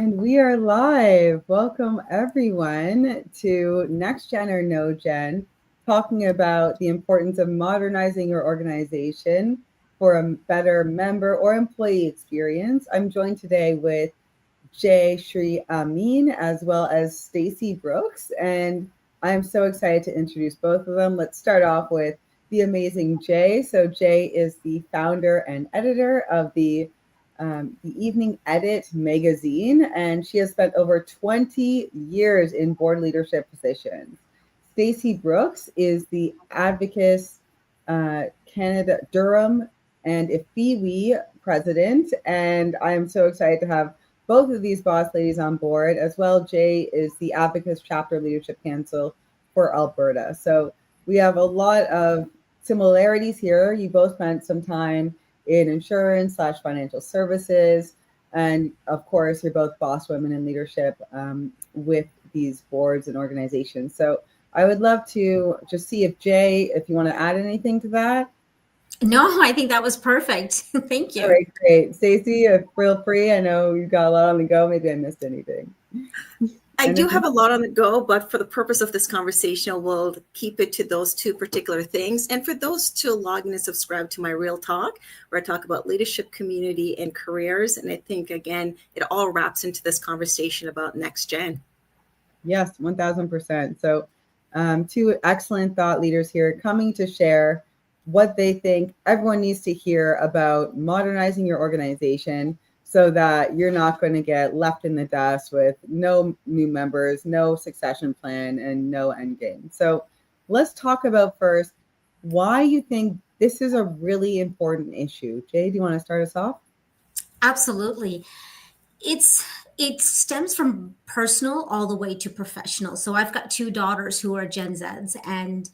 And we are live. Welcome, everyone, to Next Gen or No Gen, talking about the importance of modernizing your organization for a better member or employee experience. I'm joined today with Jay Shri Amin as well as Stacy Brooks, and I'm so excited to introduce both of them. Let's start off with the amazing Jay. So Jay is the founder and editor of the Evening Edit magazine, and she has spent over 20 years in board leadership positions. Stacy Brooks is the Advocates Canada Durham and IFIWI president, and I am so excited to have both of these boss ladies on board. As well, Jay is the Advocates Chapter Leadership Council for Alberta. So we have a lot of similarities here. You both spent some time in insurance / financial services. And of course, you're both boss women in leadership with these boards and organizations. So I would love to just see if Jay, if you want to add anything to that. No, I think that was perfect. Thank you. All right, great. Stacey, feel free. I know you've got a lot on the go. Maybe I missed anything. I do have a lot on the go, but for the purpose of this conversation, we'll keep it to those two particular things. And for those to log in and subscribe to my Real Talk, where I talk about leadership, community, and careers. And I think, again, it all wraps into this conversation about next gen. Yes, 1000%. So two excellent thought leaders here coming to share what they think everyone needs to hear about modernizing your organization so that you're not going to get left in the dust with no new members, no succession plan, and no end game. So let's talk about first why you think this is a really important issue. Jay, do you want to start us off? Absolutely. It stems from personal all the way to professional. So I've got two daughters who are Gen Zs, and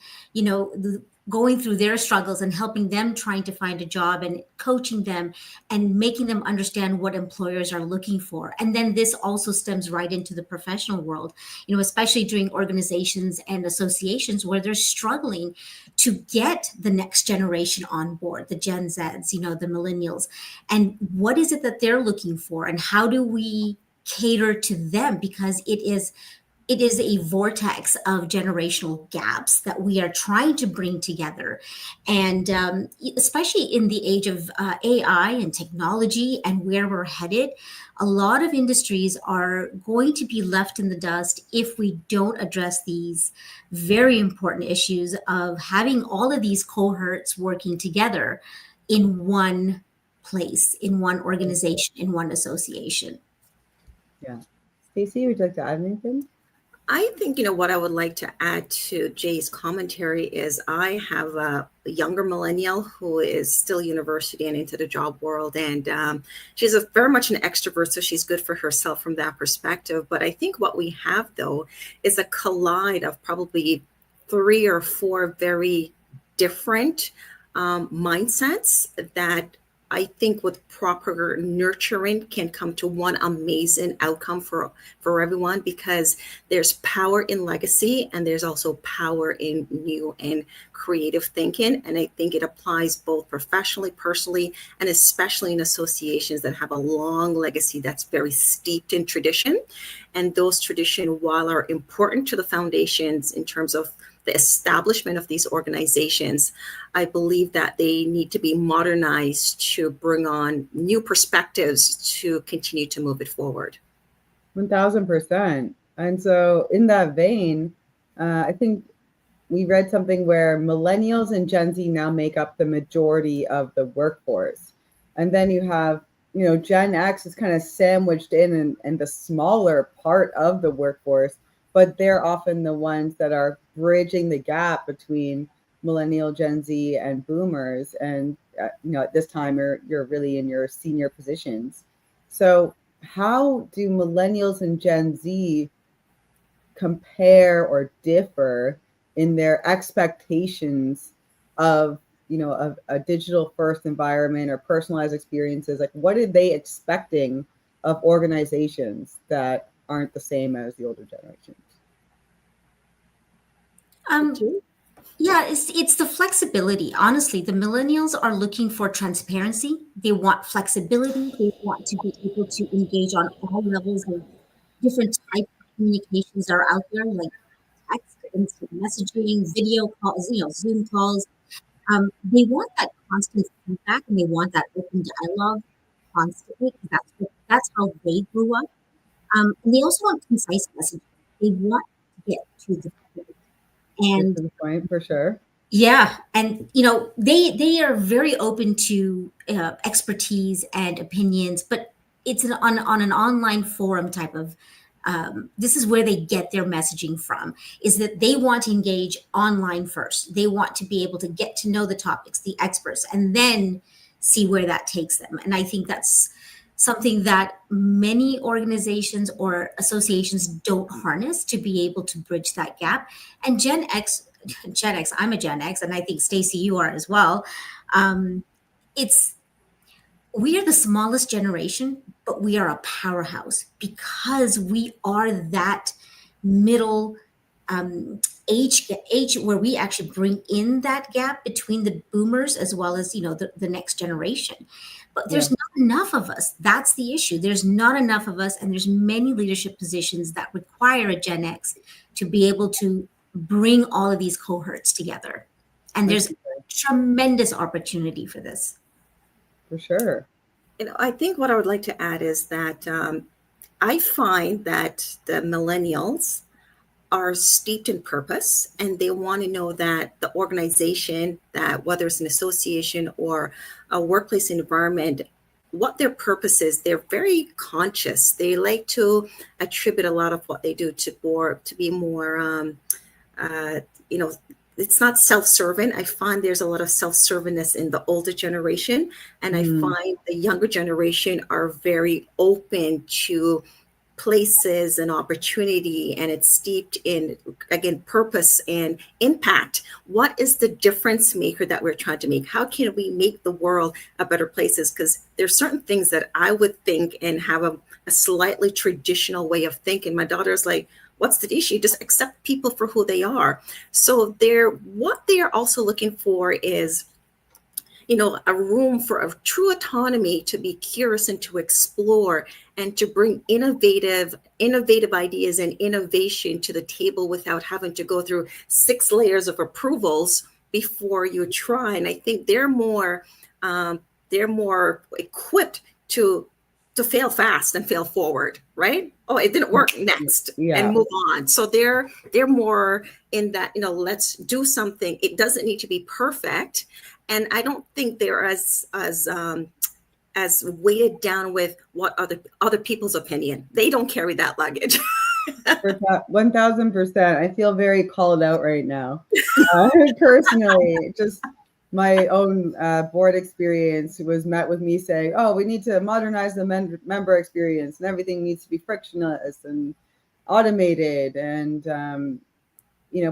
going through their struggles and helping them trying to find a job and coaching them and making them understand what employers are looking for. And then this also stems right into the professional world, especially during organizations and associations where they're struggling to get the next generation on board, the Gen Zs, the millennials. And what is it that they're looking for, and how do we cater to them? Because it is a vortex of generational gaps that we are trying to bring together. And especially in the age of AI and technology and where we're headed, a lot of industries are going to be left in the dust if we don't address these very important issues of having all of these cohorts working together in one place, in one organization, in one association. Yeah. Stacey, would you like to add anything? I think, what I would like to add to Jay's commentary is I have a younger millennial who is still university and into the job world. And she's very much an extrovert, so she's good for herself from that perspective. But I think what we have, though, is a collide of probably 3 or 4 very different mindsets that I think with proper nurturing can come to one amazing outcome for everyone, because there's power in legacy and there's also power in new and creative thinking. And I think it applies both professionally, personally, and especially in associations that have a long legacy that's very steeped in tradition. And those traditions, while are important to the foundations in terms of the establishment of these organizations, I believe that they need to be modernized to bring on new perspectives to continue to move it forward. 1000%. And so in that vein, I think we read something where millennials and Gen Z now make up the majority of the workforce. And then you have, Gen X is kind of sandwiched in the smaller part of the workforce, but they're often the ones that are bridging the gap between millennial, Gen Z, and boomers. And, at this time, you're really in your senior positions. So how do millennials and Gen Z compare or differ in their expectations of, of a digital first environment or personalized experiences? Like, what are they expecting of organizations that aren't the same as the older generations? Yeah, it's the flexibility. Honestly, the millennials are looking for transparency. They want flexibility. They want to be able to engage on all levels of different types of communications that are out there, like text, instant messaging, video calls, Zoom calls. They want that constant feedback and they want that open dialogue constantly because that's how they grew up. And they also want concise messaging. They want to get to the point. Get And to the point for sure. yeah, and they are very open to expertise and opinions, but it's on an online forum type of. This is where they get their messaging from. Is that they want to engage online first. They want to be able to get to know the topics, the experts, and then see where that takes them. And I think that's something that many organizations or associations don't harness to be able to bridge that gap. And Gen X, I'm a Gen X, and I think Stacey, you are as well. Um, it's we are the smallest generation, but we are a powerhouse because we are that middle um, age where we actually bring in that gap between the boomers as well as the next generation. But Yeah, there's not enough of us. That's the issue. There's not enough of us, and there's many leadership positions that require a Gen X to be able to bring all of these cohorts together. And I there's see that tremendous opportunity for this. for sure. I think what I would like to add is that I find that the millennials are steeped in purpose and they want to know that the organization, that whether it's an association or a workplace environment, what their purpose is. They're very conscious. They like to attribute a lot of what they do to be more uh, you know, it's not self-serving. I find there's a lot of self-servingness in the older generation, and I Mm, find the younger generation are very open to places and opportunity, and it's steeped in, again, purpose and impact. What is the difference maker that we're trying to make? How can we make the world a better place? Because there's certain things that I would think and have a slightly traditional way of thinking. My daughter's like, what's the issue? Just accept people for who they are. So what they're also looking for is, a room for a true autonomy to be curious and to explore and to bring innovative ideas and innovation to the table without having to go through 6 layers of approvals before you try. And I think they're more equipped to fail fast and fail forward, right? Oh, it didn't work, next, and yeah, move on. So they're more in that, let's do something. It doesn't need to be perfect, and I don't think they're as weighted down with what other people's opinion. They don't carry that luggage. for 1000%. I feel very called out right now. Personally, just my own board experience was met with me saying, "Oh, we need to modernize the member experience, and everything needs to be frictionless and automated and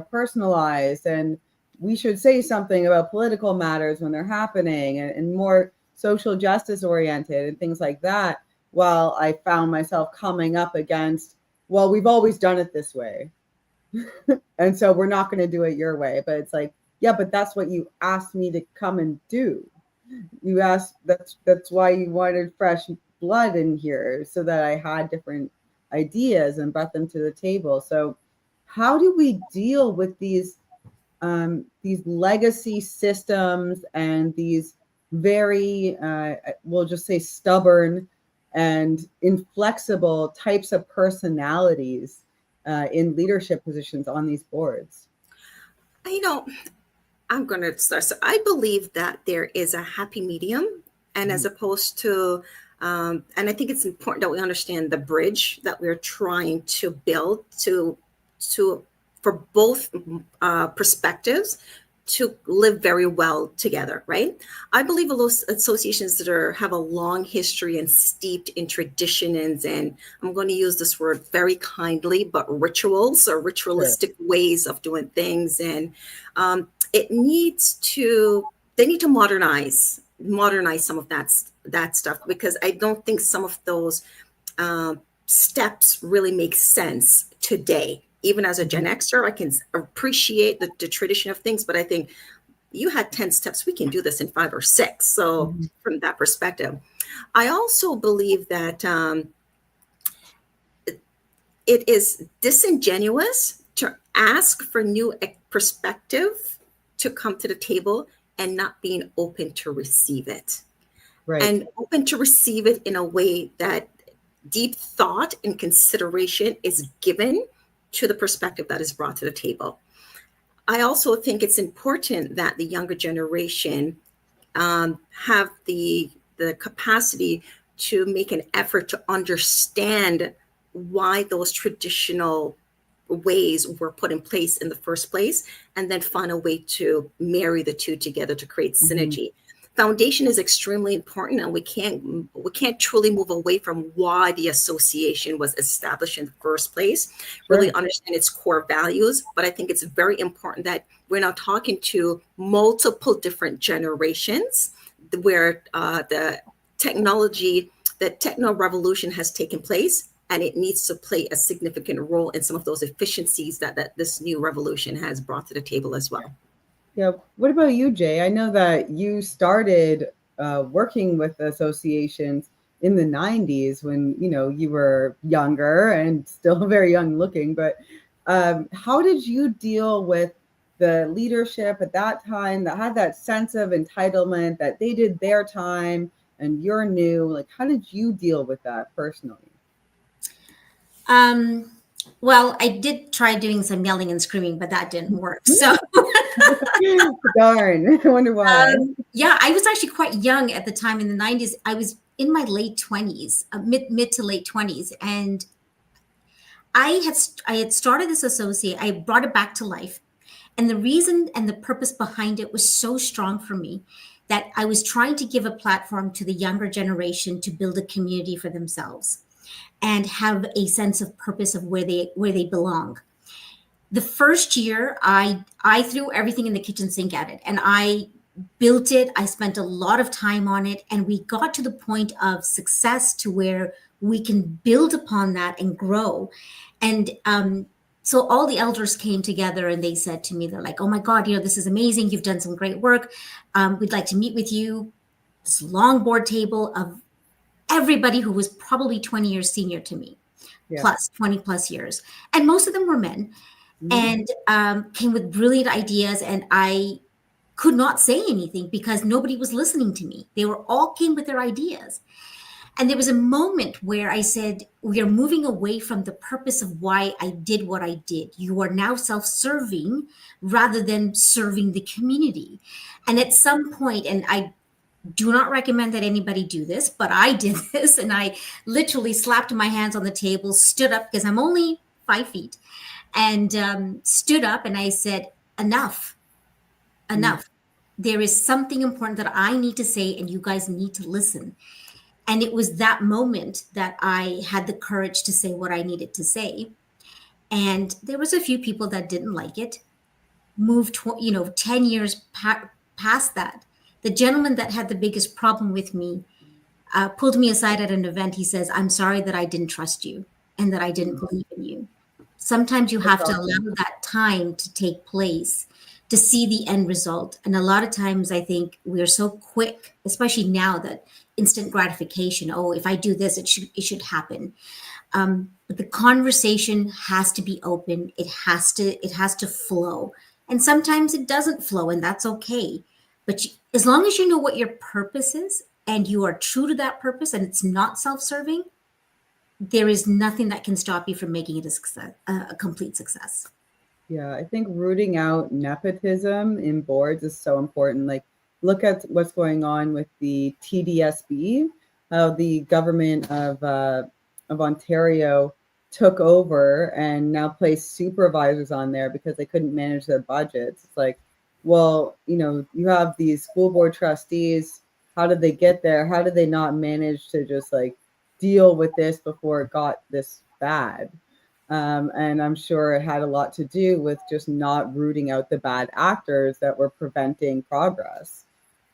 personalized, and we should say something about political matters when they're happening, and more social justice oriented and things like that." While I found myself coming up against, well, we've always done it this way, and so we're not going to do it your way. But it's like, yeah, but that's what you asked me to come and do. You asked, that's why you wanted fresh blood in here, so that I had different ideas and brought them to the table. So how do we deal with these legacy systems and these very we'll just say stubborn and inflexible types of personalities in leadership positions on these boards? you know I'm going to start. So I believe that there is a happy medium, and as Mhm. opposed to, and I think it's important that we understand the bridge that we're trying to build to for both perspectives to live very well together, right? I believe those associations that have a long history and steeped in traditions, and I'm going to use this word very kindly, but rituals or Sure. ritualistic ways of doing things, and it needs to they need to modernize some of that stuff, because I don't think some of those uh, steps really make sense today. Even as a Gen Xer, I can appreciate the tradition of things, but I think you had 10 steps. We can do this in 5 or 6. So, Mhm. from that perspective, I also believe that it is disingenuous to ask for new perspective to come to the table and not being open to receive it, Right. and open to receive it in a way that deep thought and consideration is given to the perspective that is brought to the table. I also think it's important that the younger generation have the capacity to make an effort to understand why those traditional ways were put in place in the first place, and then find a way to marry the two together to create Mhm. synergy. Foundation is extremely important, and we can't truly move away from why the association was established in the first place, really Sure. understand its core values. But I think it's very important that we're now talking to multiple different generations, where the techno revolution has taken place, and it needs to play a significant role in some of those efficiencies that this new revolution has brought to the table as well. Yeah. What about you, Jay? I know that you started working with associations in the 90s when, you were younger and still very young looking. But how did you deal with the leadership at that time that had that sense of entitlement that they did their time and you're new? Like, how did you deal with that personally? Um, well, I did try doing some yelling and screaming, but that didn't work. So, Darn. I wonder why. yeah, I was actually quite young at the time in the 90s. I was in my late 20s, mid to late 20s, and I had started this associate. I brought it back to life, and the reason and the purpose behind it was so strong for me that I was trying to give a platform to the younger generation to build a community for themselves and have a sense of purpose of where they belong. The first year, I threw everything in the kitchen sink at it, and I built it. I spent a lot of time on it, and we got to the point of success to where we can build upon that and grow. And so all the elders came together and they said to me, they're like, "Oh my God, this is amazing. You've done some great work. We'd like to meet with you." This long board table of everybody who was probably 20 years senior to me, Yeah. plus 20 plus years. And most of them were men, Mhm. and came with brilliant ideas. And I could not say anything because nobody was listening to me. They were all came with their ideas. And there was a moment where I said, "We are moving away from the purpose of why I did what I did. You are now self serving rather than serving the community." And at some point, and I do not recommend that anybody do this, but I did this, and I literally slapped my hands on the table, stood up because I'm only 5 feet, and stood up and I said, "Enough, Mhm. enough. There is something important that I need to say, and you guys need to listen." And it was that moment that I had the courage to say what I needed to say. And there was a few people that didn't like it. Moved, 10 years past that. The gentleman that had the biggest problem with me pulled me aside at an event. He says, "I'm sorry that I didn't trust you and that I didn't Mhm. believe in you." Sometimes you That's have to awesome. allow that time to take place to see the end result. And a lot of times I think we're so quick, especially now, that instant gratification. Oh, if I do this, it should happen. But the conversation has to be open. It has to flow. And sometimes it doesn't flow, and that's okay. But as long as you know what your purpose is and you are true to that purpose and it's not self-serving, there is nothing that can stop you from making it a success, a complete success. Yeah, I think rooting out nepotism in boards is so important. Like, look at what's going on with the TDSB, how the government of Ontario took over and now placed supervisors on there because they couldn't manage their budgets. It's like, well, you have these school board trustees. How did they get there? How did they not manage to just like deal with this before it got this bad? And I'm sure it had a lot to do with just not rooting out the bad actors that were preventing progress.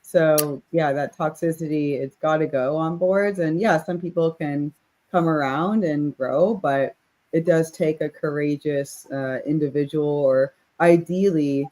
So, yeah, that toxicity, it's got to go on boards. And yeah, some people can come around and grow, but it does take a courageous individual, or ideally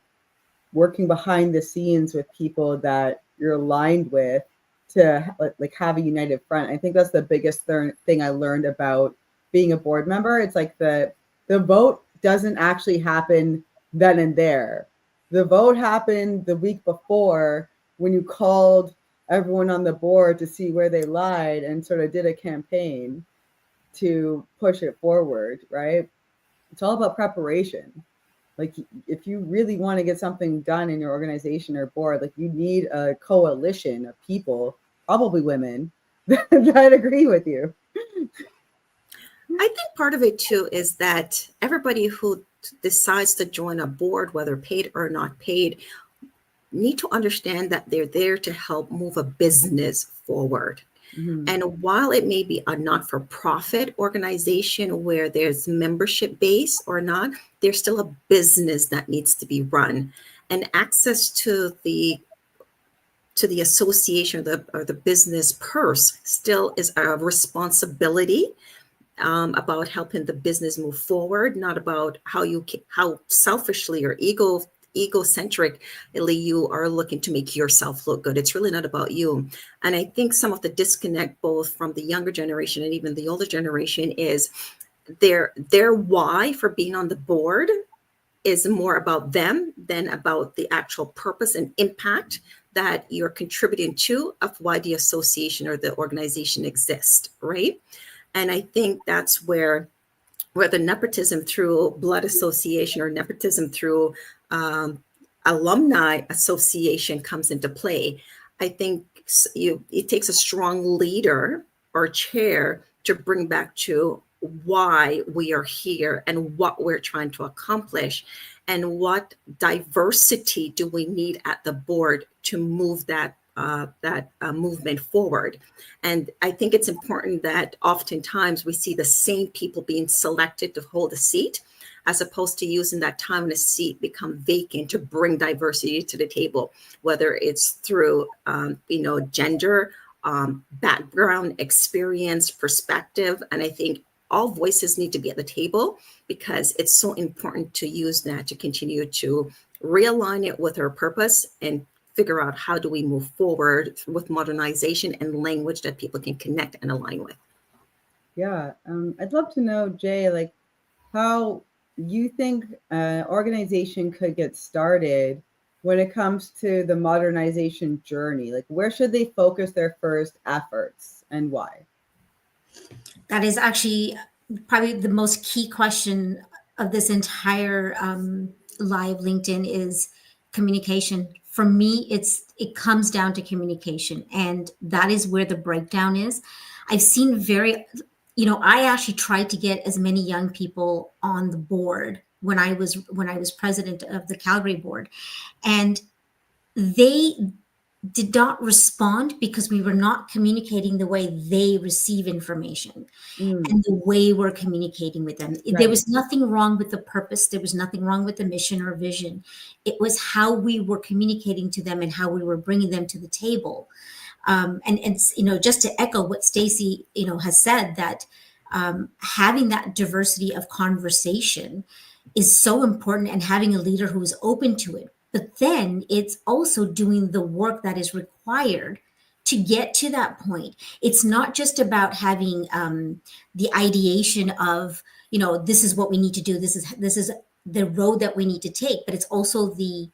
working behind the scenes with people that you're aligned with to like have a united front. I think that's the biggest thing I learned about being a board member. It's like the vote doesn't actually happen then and there. The vote happened the week before when you called everyone on the board to see where they lied and sort of did a campaign to push it forward, right? It's all about preparation. Like if you really want to get something done in your organization or board, like you need a coalition of people, probably women, that agree with you. I think part of it too is that everybody who decides to join a board, whether paid or not paid, need to understand that they're there to help move a business forward. Mm-hmm. And while it may be a not for profit organization where there's membership base or not, there's still a business that needs to be run. And access to the association or the business purse still is a responsibility, about helping the business move forward, not about how selfishly or egocentrically you are looking to make yourself look good. It's really not about you. And I think some of the disconnect both from the younger generation and even the older generation is their why for being on the board is more about them than about the actual purpose and impact that you're contributing to of why the association or the organization exists, right? And I think that's where the nepotism through blood association or nepotism through alumni association comes into play. I think it takes a strong leader or chair to bring back to why we are here and what we're trying to accomplish and what diversity do we need at the board to move that movement forward. And I think it's important that oftentimes we see the same people being selected to hold a seat, as opposed to using that time in a seat become vacant to bring diversity to the table, whether it's through, gender, background, experience, perspective. And I think all voices need to be at the table because it's so important to use that to continue to realign it with our purpose and figure out how do we move forward with modernization and language that people can connect and align with. Yeah, I'd love to know, Jay, like how you think an organization could get started when it comes to the modernization journey. Like, where should they focus their first efforts and why? That is actually probably the most key question of this entire live LinkedIn is communication. For me, it comes down to communication, and that is where the breakdown is. I've seen I actually tried to get as many young people on the board when I was president of the Calgary board, and they did not respond because we were not communicating the way they receive information Mm, and the way we're communicating with them. There right. was nothing wrong with the purpose. There was nothing wrong with the mission or vision. It was how we were communicating to them and how we were bringing them to the table. And just to echo what Stacy, has said, that having that diversity of conversation is so important, and having a leader who is open to it. But then it's also doing the work that is required to get to that point. It's not just about having the ideation of, this is what we need to do. This is the road that we need to take. But it's also the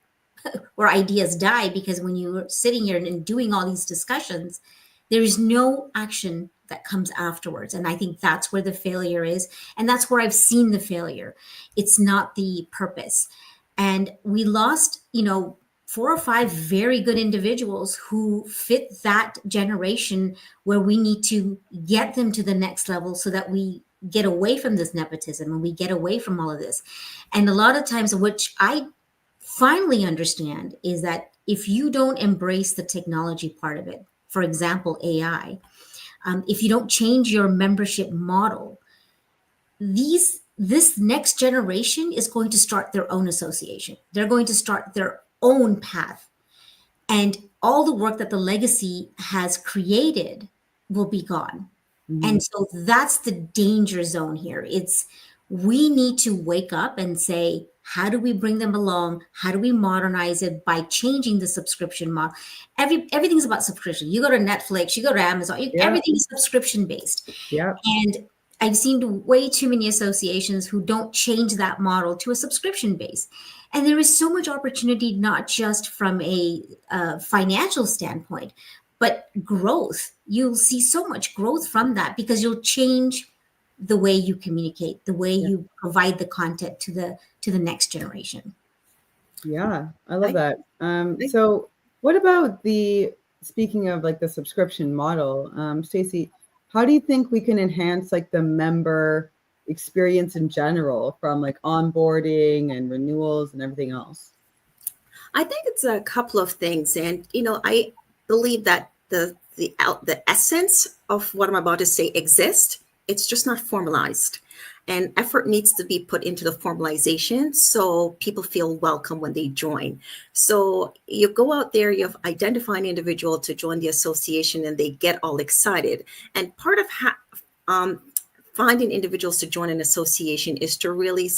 where ideas die, because when you're sitting here and doing all these discussions, there is no action that comes afterwards. And I think that's where the failure is. And that's where I've seen the failure. It's not the purpose. And we lost, 4 or 5 very good individuals who fit that generation, where we need to get them to the next level so that we get away from this nepotism and we get away from all of this. And a lot of times, which I finally understand, is that if you don't embrace the technology part of it, for example, AI, if you don't change your membership model, this next generation is going to start their own association. They're going to start their own path. And all the work that the legacy has created will be gone. Mhm. And so that's the danger zone here. It's We need to wake up and say, how do we bring them along? How do we modernize it by changing the subscription model? Everything's about subscription. You go to Netflix, you go to Amazon, Yeah. everything is subscription based. Yeah. And I've seen way too many associations who don't change that model to a subscription base. And there is so much opportunity, not just from a financial standpoint, but growth. You'll see so much growth from that because you'll change the way you communicate, the way Yeah. you provide the content to the next generation. Yeah, I love I, that. I So what about speaking of like the subscription model, Stacey, how do you think we can enhance like the member experience in general from like onboarding and renewals and everything else? I think it's a couple of things, and I believe that the essence of what I'm about to say exists. It's just not formalized, and effort needs to be put into the formalization so people feel welcome when they join. So you go out there, you identify an individual to join the association, and they get all excited. And part of um, finding individuals to join an association is to really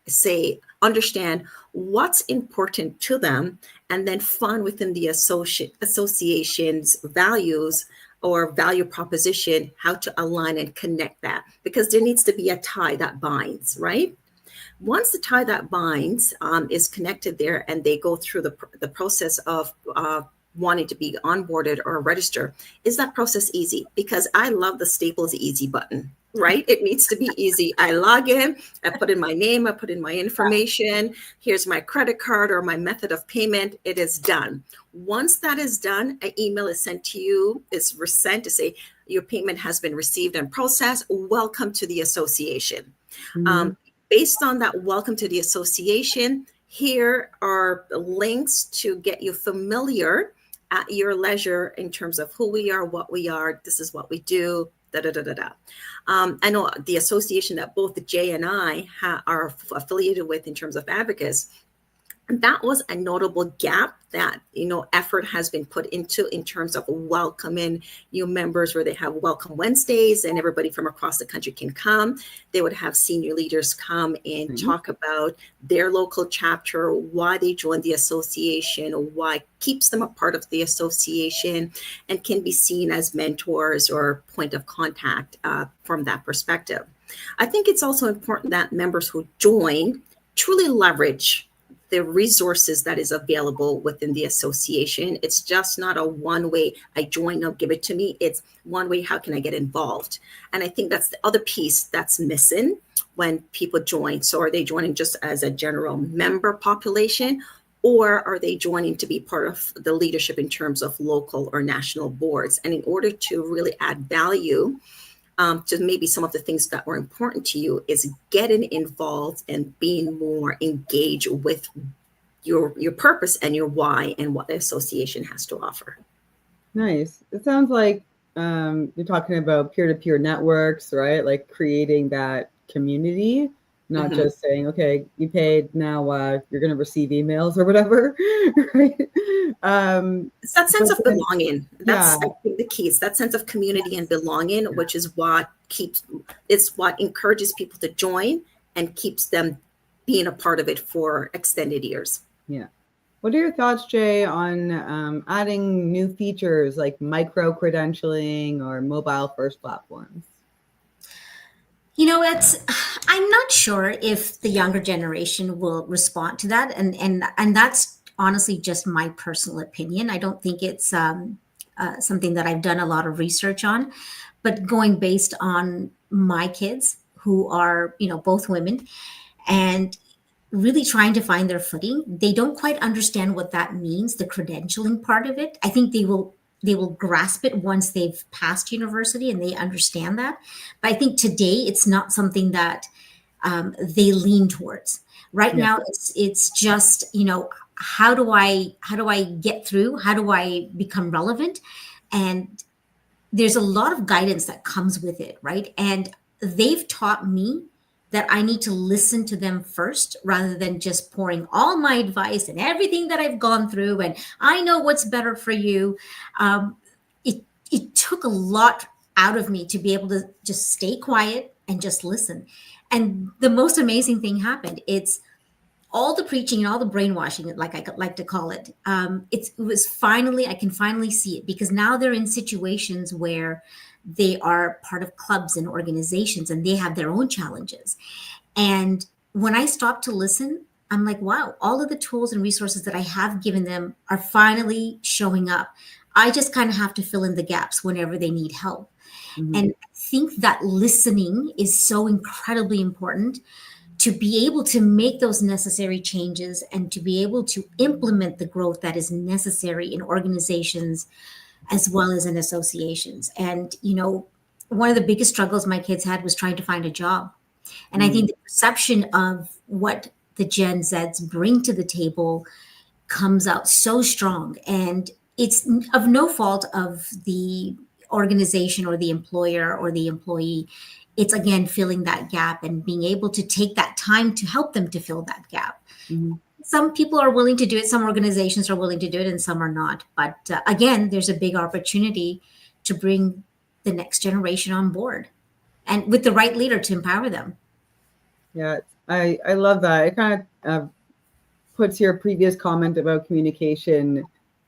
say, understand what's important to them, and then find within the association's values or value proposition how to align and connect that, because there needs to be a tie that binds, right? Once the tie that binds is connected there, and they go through the process of wanting to be onboarded or register, is that process easy? Because I love the Staples easy button, right? It needs to be easy. I log in, I put in my name, I put in my information, here's my credit card or my method of payment, it is done. Once that is done, an email is sent to you, is sent to say your payment has been received and processed, welcome to the association. Mhm. um, Based on that welcome to the association, here are the links to get you familiar at your leisure in terms of who we are, what we are, this is what we do, da da da da da. I know the association that both Jay and I are affiliated with in terms of advocates, that was a notable gap that effort has been put into in terms of welcoming new members, where they have welcome Wednesdays and everybody from across the country can come. They would have senior leaders come and Nice. talk about their local chapter, why they joined the association, why keeps them a part of the association, and can be seen as mentors or point of contact from that perspective. I think it's also important that members who join truly leverage the resources that is available within the association. It's just not a one way, I join, now give it to me. It's one way, how can I get involved? And I think that's the other piece that's missing when people join. So are they joining just as a general member population, or are they joining to be part of the leadership in terms of local or national boards? And in order to really add value to maybe some of the things that were important to you, is getting involved and being more engaged with your purpose and your why and what the association has to offer. Nice. It sounds like you're talking about peer-to-peer networks, right? Like creating that community, not Mhm. just saying, okay, you paid, now you're going to receive emails or whatever, right? It's that sense But of then, belonging. yeah, That's, I think, the key. It's that sense of community and belonging, yeah, which is what keeps, it's what encourages people to join and keeps them being a part of it for extended years. yeah. What are your thoughts, Jay, on adding new features like micro credentialing or mobile first platforms? It's I'm not sure if the younger generation will respond to that, and that's honestly just my personal opinion. I don't think it's something that I've done a lot of research on, but going based on my kids who are both women and really trying to find their footing. They don't quite understand what that means, the credentialing part of it. I think they will grasp it once they've passed university and they understand that. But I think today it's not something that they lean towards. Right Yeah, now, it's just how do I get through? How do I become relevant? And there's a lot of guidance that comes with it, right? And they've taught me that I need to listen to them first rather than just pouring all my advice and everything that I've gone through and I know what's better for you. Um, it took a lot out of me to be able to just stay quiet and just listen. And the most amazing thing happened. It's all the preaching and all the brainwashing, like I like to call it. It was finally, I can finally see it, because now they're in situations where they are part of clubs and organizations and they have their own challenges. And when I stop to listen, I'm like, wow, all of the tools and resources that I have given them are finally showing up. I just kind of have to fill in the gaps whenever they need help. Mhm. And I think that listening is so incredibly important to be able to make those necessary changes and to be able to implement the growth that is necessary in organizations as well as in associations. And, one of the biggest struggles my kids had was trying to find a job. And I Mm. think the perception of what the Gen Zs bring to the table comes out so strong. And it's of no fault of the organization or the employer or the employee. It's again filling that gap and being able to take that time to help them to fill that gap. Mhm. Some people are willing to do it, some organizations are willing to do it, and some are not. But again, there's a big opportunity to bring the next generation on board and with the right leader to empower them. Yeah, I love that. It kind of puts your previous comment about communication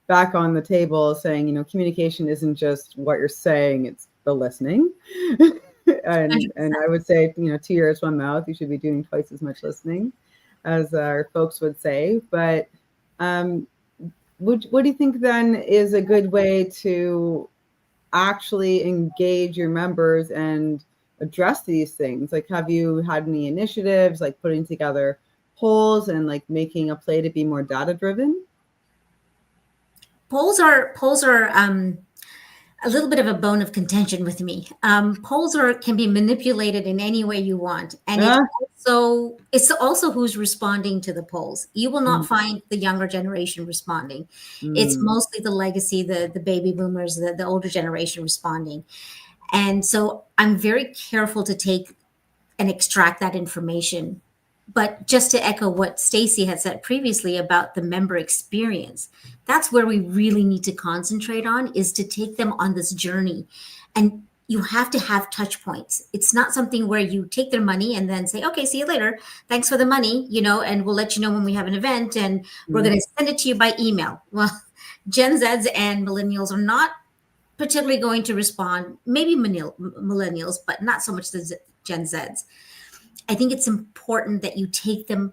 back on the table, saying, communication isn't just what you're saying, it's the listening. And I would say, two ears, one mouth, you should be doing twice as much listening as our folks would say. But um, what do you think then is a good way to actually engage your members and address these things? Like, have you had any initiatives like putting together polls and like making a play to be more data driven? Polls are a little bit of a bone of contention with me. Polls can be manipulated in any way you want, and Ah, it's also who's responding to the polls. You will not mm, find the younger generation responding. It's mm, mostly the legacy, the baby boomers, the older generation responding. And so I'm very careful to take and extract that information. But just to echo what Stacy had said previously about the member experience, that's where we really need to concentrate on, is to take them on this journey. And you have to have touch points. It's not something where you take their money and then say, okay, see you later. Thanks for the money, and we'll let you know when we have an event and we're mm, going to send it to you by email. Well, Gen Zs and millennials are not particularly going to respond, maybe millennials, but not so much the Gen Zs. I think it's important that you take them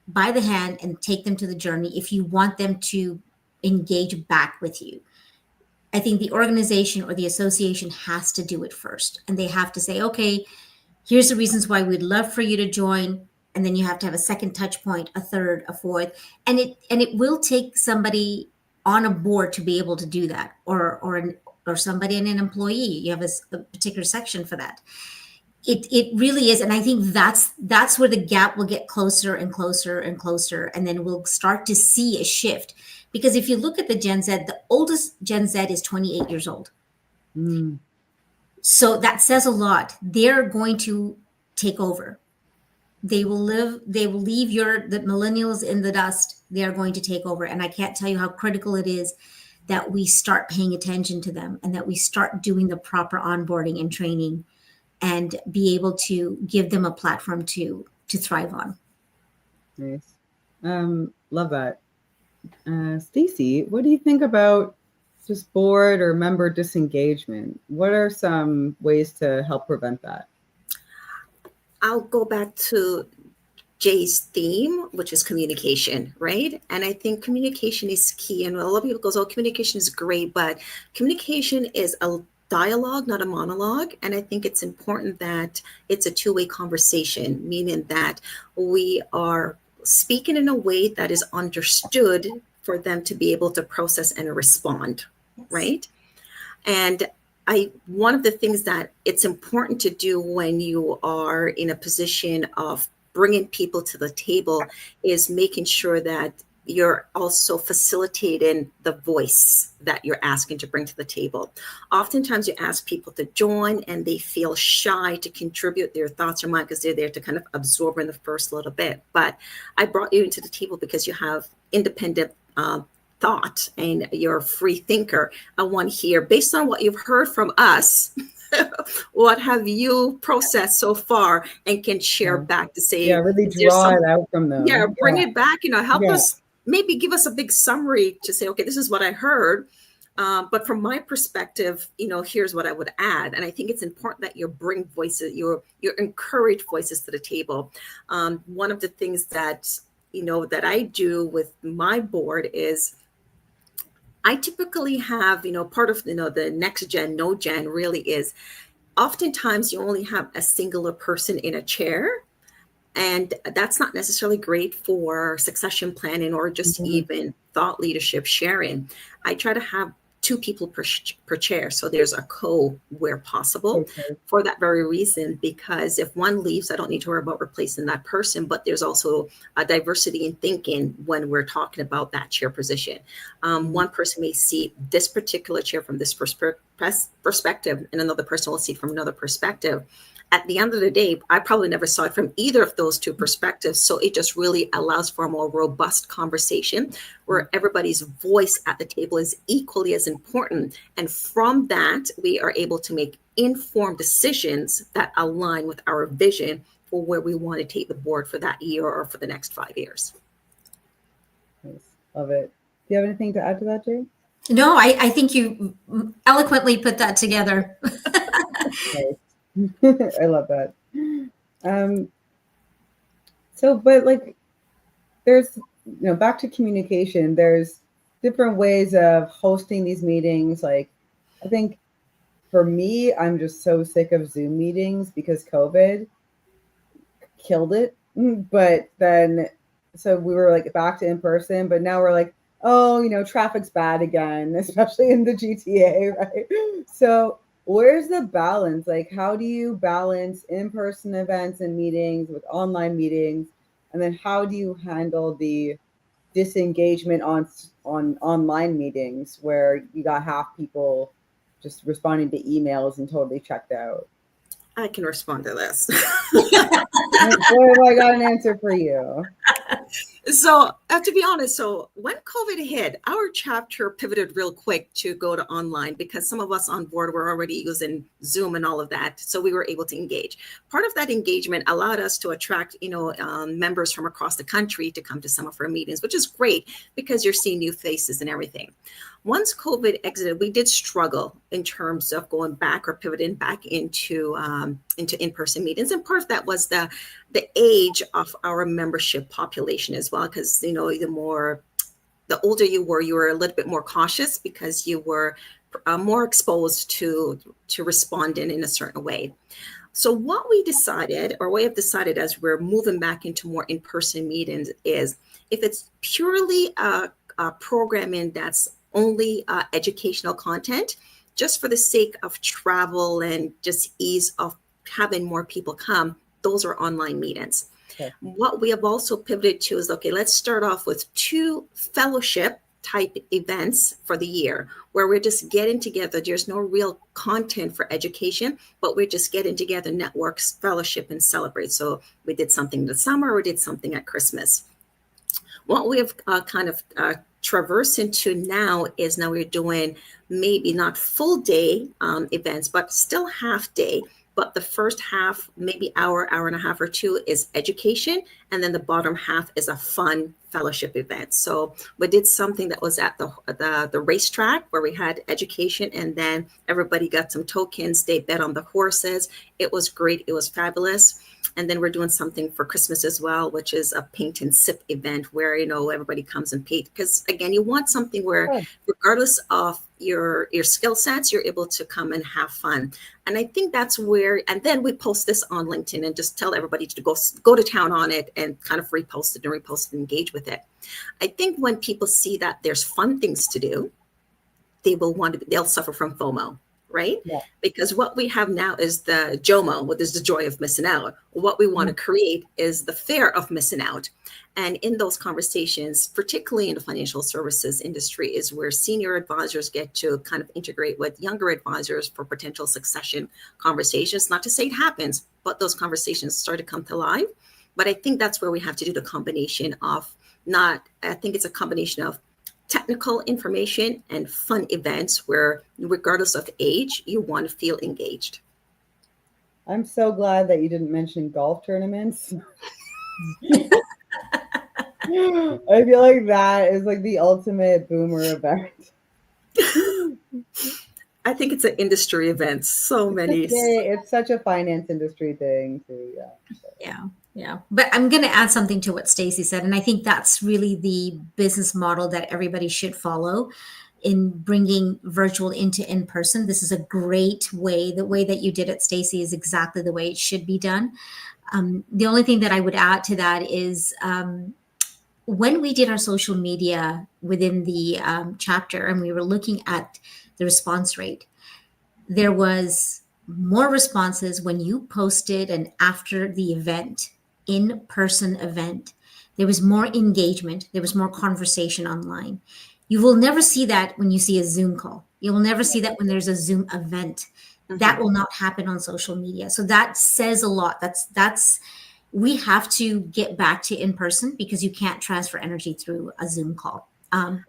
by the hand and take them to the journey if you want them to engage back with you. I think the organization or the association has to do it first. And they have to say, okay, here's the reasons why we'd love for you to join. And then you have to have a second touch point, a third, a fourth. And it will take somebody on a board to be able to do that, or somebody in an employee. You have a particular section for that. It really is. And I think that's where the gap will get closer and closer and closer, and then we'll start to see a shift. Because if you look at the Gen Z, the oldest Gen Z is 28 years old. mm. So that says a lot. They're going to take over. They will leave the millennials in the dust. They are going to take over. And I can't tell you how critical it is that we start paying attention to them and that we start doing the proper onboarding and training and be able to give them a platform to thrive on. Nice. Love that. Stacy, what do you think about just board or member disengagement? What are some ways to help prevent that? I'll go back to Jay's theme, which is communication, right? And I think communication is key. And a lot of people goes, "Oh, communication is great," but communication is a dialogue, not a monologue. And I think it's important that it's a two-way conversation, meaning that we are speaking in a way that is understood for them to be able to process and respond, Yes. right? And one of the things that it's important to do when you are in a position of bringing people to the table is making sure that you're also facilitating the voice that you're asking to bring to the table. Oftentimes you ask people to join and they feel shy to contribute their thoughts or mind because they're there to kind of absorb in the first little bit. But I brought you into the table because you have independent thought and you're a free thinker. I want to hear, based on what you've heard from us, what have you processed so far and can share Yeah. back to Yeah, say, really is there draw some, it out from yeah, them. bring Yeah. it back, help Yeah. us, maybe give us a big summary to say, okay, this is what I heard. But from my perspective, here's what I would add. And I think it's important that you bring voices, you encourage voices to the table. One of the things that, that I do with my board is I typically have, part of, the next gen, no gen really is oftentimes you only have a singular person in a chair, and that's not necessarily great for succession planning or just Mhm. even thought leadership sharing. I try to have two people per chair. So there's a where possible, Okay. for that very reason, because if one leaves, I don't need to worry about replacing that person. But there's also a diversity in thinking when we're talking about that chair position. Mhm. One person may see this particular chair from this perspective, and another person will see it from another perspective. At the end of the day, I probably never saw it from either of those two perspectives. So it just really allows for a more robust conversation where everybody's voice at the table is equally as important. And from that, we are able to make informed decisions that align with our vision for where we want to take the board for that year or for the next 5 years. Nice. Love it. Do you have anything to add to that, Jay? No, I think you eloquently put that together. Nice. I love that. Um, so, but like, there's, back to communication, there's different ways of hosting these meetings. Like, I think for me, I'm just so sick of Zoom meetings because COVID killed it. But then, so we were like back to in person, but now we're like, oh, traffic's bad again, especially in the GTA, right? So, where's the balance? Like, how do you balance in person events and meetings with online meetings? And then, how do you handle the disengagement on online meetings where you got half people just responding to emails and totally checked out? I can respond to this. Boy, have I got an answer for you. So, to be honest, so when COVID hit, our chapter pivoted real quick to go to online because some of us on board were already using Zoom and all of that. So we were able to engage. Part of that engagement allowed us to attract, members from across the country to come to some of our meetings, which is great because you're seeing new faces and everything. Once COVID exited, we did struggle in terms of going back or pivoting back into in-person meetings, and part of that was the age of our membership population as well, because the older you were a little bit more cautious because you were more exposed to responding in a certain way. So what we decided, or we have decided as we're moving back into more in-person meetings, is if it's purely a programming that's only educational content, just for the sake of travel and just ease of having more people come, those are online meetings. Okay. What we have also pivoted to is, okay, let's start off with 2 fellowship type events for the year where we're just getting together. There's no real content for education, but we're just getting together, networks, fellowship, and celebrate. So we did something in the summer, we did something at Christmas. What we have kind of traversed into now is now we're doing maybe not full day events, but still half day. But the first half, maybe hour and a half or two, is education. And then the bottom half is a fun fellowship event. So we did something that was at the racetrack where we had education, and then everybody got some tokens. They bet on the horses. It was great. It was fabulous. And then we're doing something for Christmas as well, which is a paint and sip event where, everybody comes and paint. Because again, you want something where Oh, regardless of your skill sets, you're able to come and have fun. And I think that's where, and then we post this on LinkedIn and just tell everybody to go to town on it and kind of repost it and engage with it. I think when people see that there's fun things to do, they'll suffer from FOMO, right? yeah. Because what we have now is the JOMO, what is the joy of missing out. What we want to create is the fear of missing out. And in those conversations, particularly in the financial services industry, is where senior advisors get to kind of integrate with younger advisors for potential succession conversations. Not to say it happens, but those conversations start to come to life. But I think that's where we have to do the combination of I think it's a combination of technical information and fun events where, regardless of age, you want to feel engaged. I'm so glad that you didn't mention golf tournaments. I feel like that is like the ultimate boomer event. I think it's an industry event. So It's a many. big, it's such a finance industry thing too. Yeah. Yeah, yeah. But I'm going to add something to what Stacy said, and I think that's really the business model that everybody should follow in bringing virtual into in person. This is a great way. The way that you did it, Stacy, is exactly the way it should be done. The only thing that I would add to that is when we did our social media within the chapter, and we were looking at the response rate, there was more responses when you posted and after the event, in-person event. There was more engagement, there was more conversation online. You will never see that when you see a Zoom call. You will never see that when there's a Zoom event. That Mhm. will not happen on social media. So that says a lot. That's we have to get back to in person because you can't transfer energy through a Zoom call.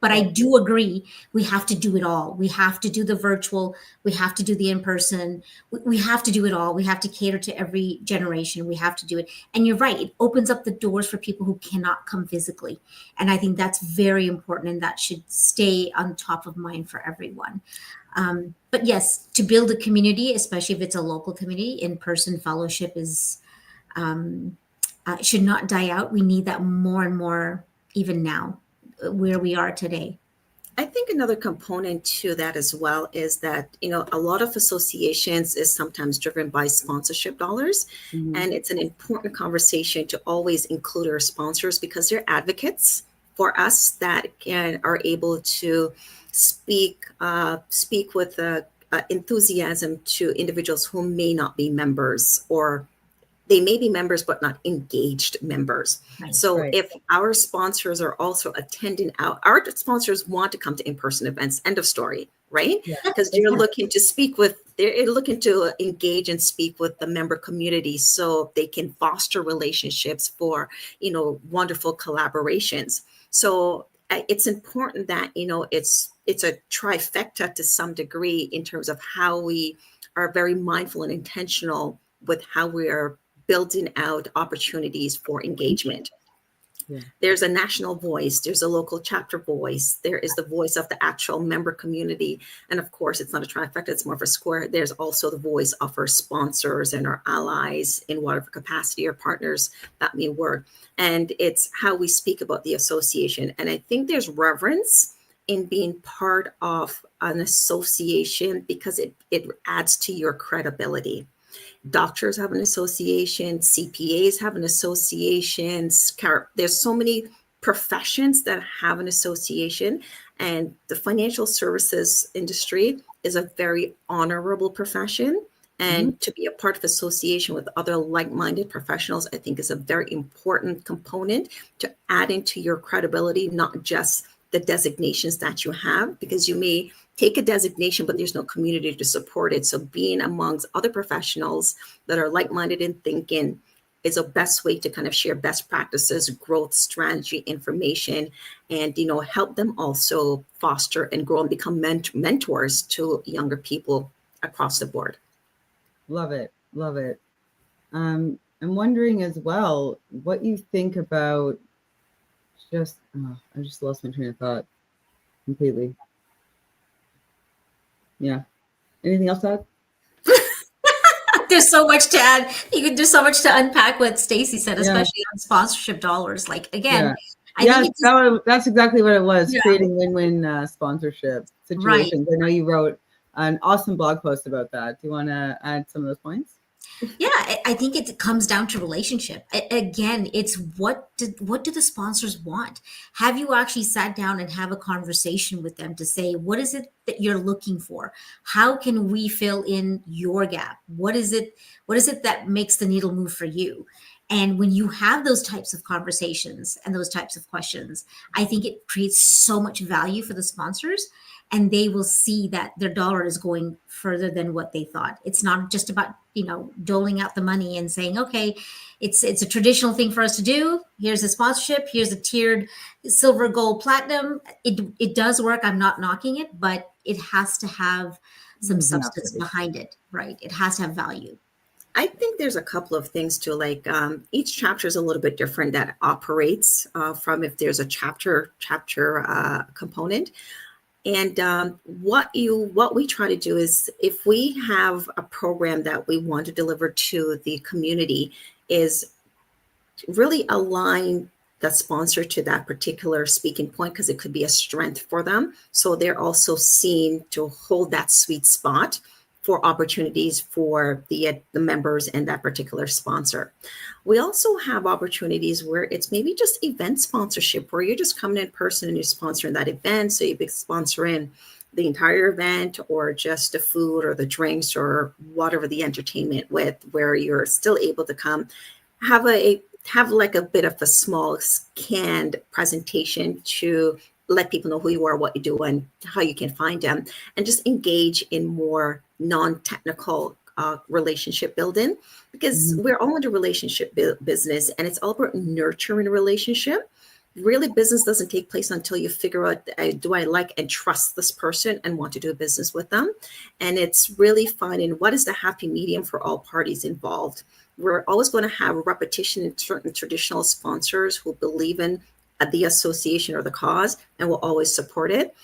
But I Yeah. do agree, we have to do it all. We have to do the virtual, we have to do the in person, we have to do it all. We have to cater to every generation. We have to do it. And you're right, it opens up the doors for people who cannot come physically. And I think that's very important and that should stay on top of mind for everyone. But yes, to build a community, especially if it's a local community, in person fellowship is um, should not die out. We need that more and more, even now, where we are today. I think another component to that as well is that, a lot of associations is sometimes driven by sponsorship dollars. Hmm. And it's an important conversation to always include our sponsors because they're advocates for us that are able to speak with enthusiasm to individuals who may not be members, or they may be members but not engaged members. Right. So Right. if our sponsors are also attending out, our sponsors want to come to in-person events, end of story, right? Yeah. Because they're looking to engage and speak with the member community so they can foster relationships for, wonderful collaborations. So it's important that, it's a trifecta to some degree in terms of how we are very mindful and intentional with how we are building out opportunities for engagement. Yeah. There's a national voice, there's a local chapter voice, there is the voice of the actual member community. And of course, it's not a trifecta, it's more of a square. There's also the voice of our sponsors and our allies in whatever capacity or partners that may work. And it's how we speak about the association. And I think there's reverence in being part of an association because it adds to your credibility. Doctors have an association, CPAs have an association. There's so many professions that have an association, and the financial services industry is a very honorable profession. Hmm. And to be a part of association with other like-minded professionals, I think is a very important component to add into your credibility, not just the designations that you have, because you may take a designation, but there's no community to support it. So being amongst other professionals that are like-minded in thinking is a best way to kind of share best practices, growth strategy, information, and help them also foster and grow and become mentors to younger people across the board. Love it. Love it. I'm wondering as well what you think about just, oh, I just lost my train of thought completely. Yeah. Anything else to add? There's so much to add. There's so much to unpack what Stacy said, Yeah. especially on sponsorship dollars. Like Yeah. again, I think Yes, it's just, that's exactly what it was, yeah, creating win-win sponsorship right. situations. I know you wrote an awesome blog post about that. Do you want to add some of those points? Yeah, I think it comes down to relationship. Again, it's what do the sponsors want? Have you actually sat down and have a conversation with them to say, what is it that you're looking for? How can we fill in your gap? What is it that makes the needle move for you? And when you have those types of conversations and those types of questions, I think it creates so much value for the sponsors, and they will see that their dollar is going further than what they thought. It's not just about, doling out the money and saying, okay, it's a traditional thing for us to do. Here's a sponsorship, here's a tiered silver, gold, platinum. It does work. I'm not knocking it, but it has to have some Doesn't have to substance be. behind it, right? It has to have value. I think there's a couple of things too. Like each chapter is a little bit different that operates from if there's a chapter component. And what we try to do is if we have a program that we want to deliver to the community, is really align the sponsor to that particular speaking point because it could be a strength for them. So they're also seen to hold that sweet spot for opportunities for the members and that particular sponsor. We also have opportunities where it's maybe just event sponsorship, where you're just coming in person and you're sponsoring that event. So you're sponsoring the entire event or just the food or the drinks or whatever the entertainment with, where you're still able to come have like a bit of a small scanned presentation to let people know who you are, what you do, and how you can find them, and just engage in more non-technical relationship building, because we're all in a relationship business, and it's all about nurturing a relationship. Really, business doesn't take place until you figure out, do I like and trust this person and want to do business with them? And it's really finding what is the happy medium for all parties involved. We're always going to have repetition in certain traditional sponsors who believe in the association or the cause and will always support it.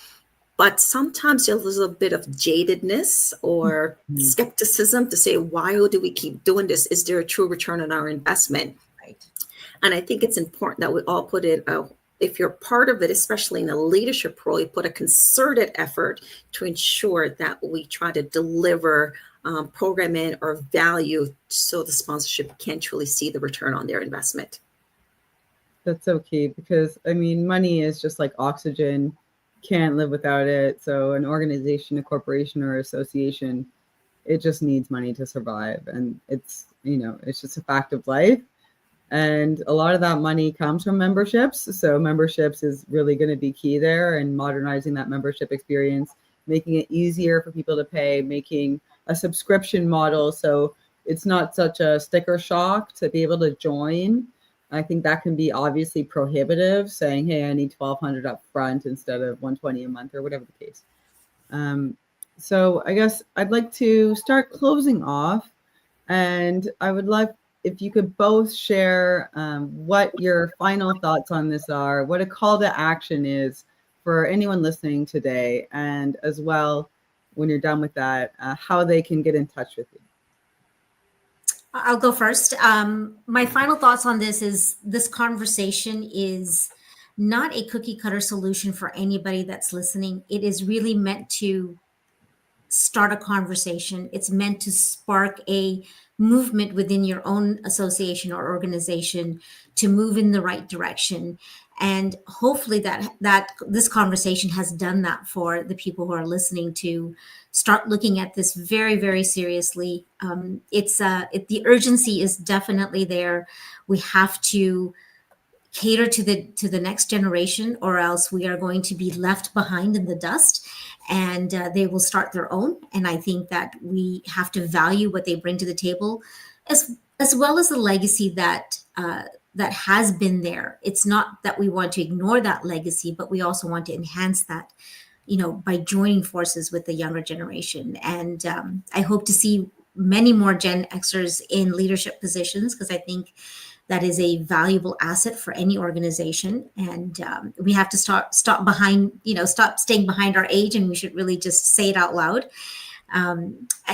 But sometimes there's a bit of jadedness or skepticism to say, why do we keep doing this? Is there a true return on our investment? Right. And I think it's important that we all put in if you're part of it, especially in a leadership role, you put a concerted effort to ensure that we try to deliver programming or value so the sponsorship can truly see the return on their investment. That's so key because, I mean, money is just like oxygen, can't live without it. So an organization, a corporation or association, it just needs money to survive. And it's, it's just a fact of life. And a lot of that money comes from memberships. So memberships is really going to be key there, and modernizing that membership experience, making it easier for people to pay, making a subscription model so it's not such a sticker shock to be able to join. I think that can be obviously prohibitive, saying, hey, I need $1,200 up front instead of $120 a month or whatever the case. So I guess I'd like to start closing off, and I would love if you could both share what your final thoughts on this are, what a call to action is for anyone listening today, and as well, when you're done with that, how they can get in touch with you. I'll go first. My final thoughts on this is this conversation is not a cookie cutter solution for anybody that's listening. It is really meant to start a conversation. It's meant to spark a movement within your own association or organization to move in the right direction. And hopefully that this conversation has done that for the people who are listening, to start looking at this very, very seriously. The urgency is definitely there. We have to cater to the next generation, or else we are going to be left behind in the dust, and they will start their own. And I think that we have to value what they bring to the table, as well as the legacy that that has been there. It's not that we want to ignore that legacy, but we also want to enhance that, by joining forces with the younger generation. And I hope to see many more Gen Xers in leadership positions, because I think that is a valuable asset for any organization. And we have to stop staying behind our age, and we should really just say it out loud.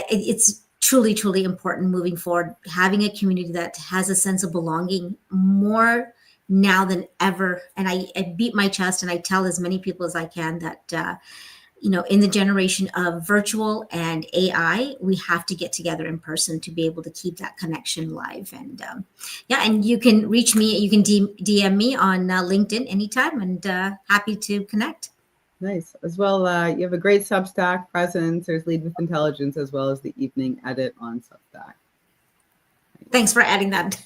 It's truly, truly important moving forward, having a community that has a sense of belonging more now than ever. And I beat my chest and I tell as many people as I can that, in the generation of virtual and AI, we have to get together in person to be able to keep that connection live. And and you can reach me, you can DM me on LinkedIn anytime, and happy to connect. Nice. As well, you have a great Substack presence. There's Lead with Intelligence, as well as the evening edit on Substack. Thanks for adding that.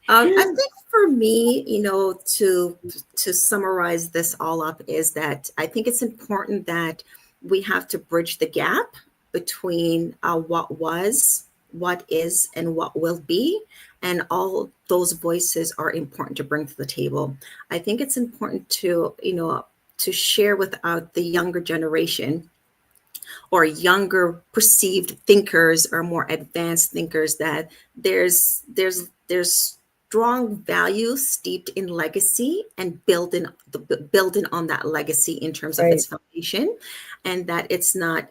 I think for me, to summarize this all up, is that I think it's important that we have to bridge the gap between what was, what is, and what will be. And all those voices are important to bring to the table. I think it's important to share with the younger generation or younger perceived thinkers or more advanced thinkers, that there's strong values steeped in legacy and building on that legacy in terms of Right. its foundation, and that it's not,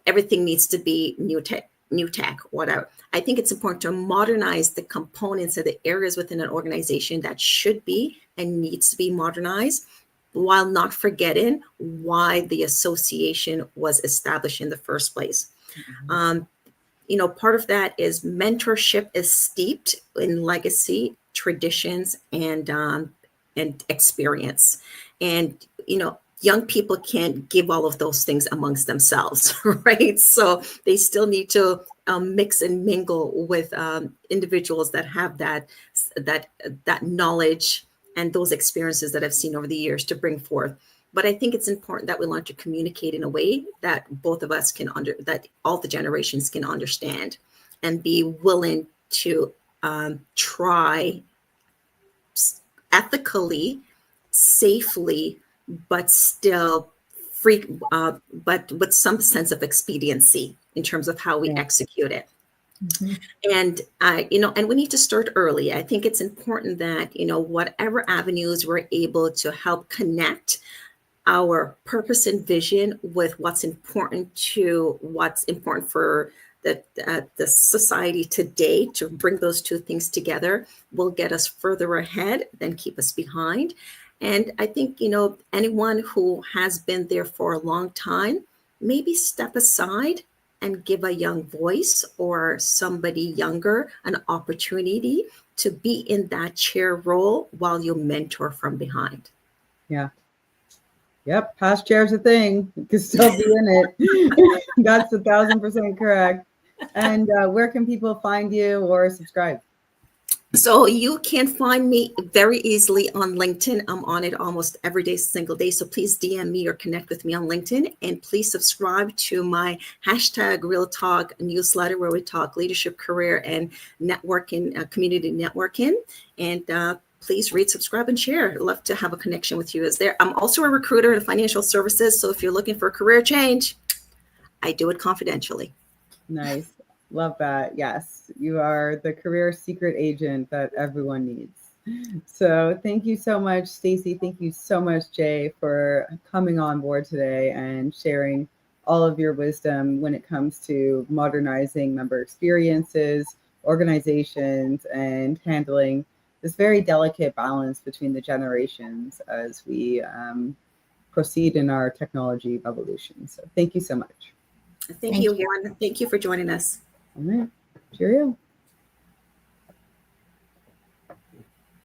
everything needs to be new tech, whatever. I think it's important to modernize the components of the areas within an organization that should be and needs to be modernized, while not forgetting why the association was established in the first place. Mhm. Um, Part of that is mentorship is steeped in legacy, traditions, and experience. And young people can't give all of those things amongst themselves, right? So they still need to mix and mingle with individuals that have that that knowledge and those experiences that I've seen over the years to bring forth. But I think it's important that we learn to communicate in a way that both of us that all the generations can understand, and be willing to try ethically, safely, but still free, but with some sense of expediency in terms of how we Yeah. execute it. Mhm. And and we need to start early. I think it's important that whatever avenues we're able to help connect our purpose and vision with what's important for the society today, to bring those two things together will get us further ahead than keep us behind. And I think anyone who has been there for a long time, maybe step aside and give a young voice or somebody younger an opportunity to be in that chair role while you mentor from behind. Yeah. Yep. Past chair's a thing. You can still be in it. That's 1,000% correct. And where can people find you or subscribe? So you can find me very easily on LinkedIn. I'm on it almost every day, single day. So please DM me or connect with me on LinkedIn. And please subscribe to my hashtag Real Talk newsletter, where we talk leadership, career, and networking, community networking. And please read, subscribe, and share. I'd love to have a connection with you as there. I'm also a recruiter in financial services. So if you're looking for a career change, I do it confidentially. Nice. Love that. Yes, you are the career secret agent that everyone needs. So thank you so much, Stacy. Thank you so much, Jay, for coming on board today and sharing all of your wisdom when it comes to modernizing member experiences, organizations, and handling this very delicate balance between the generations as we proceed in our technology evolution. So thank you so much. Thank Thank you, you. Juan. Thank you for joining us. All right. Cheerio.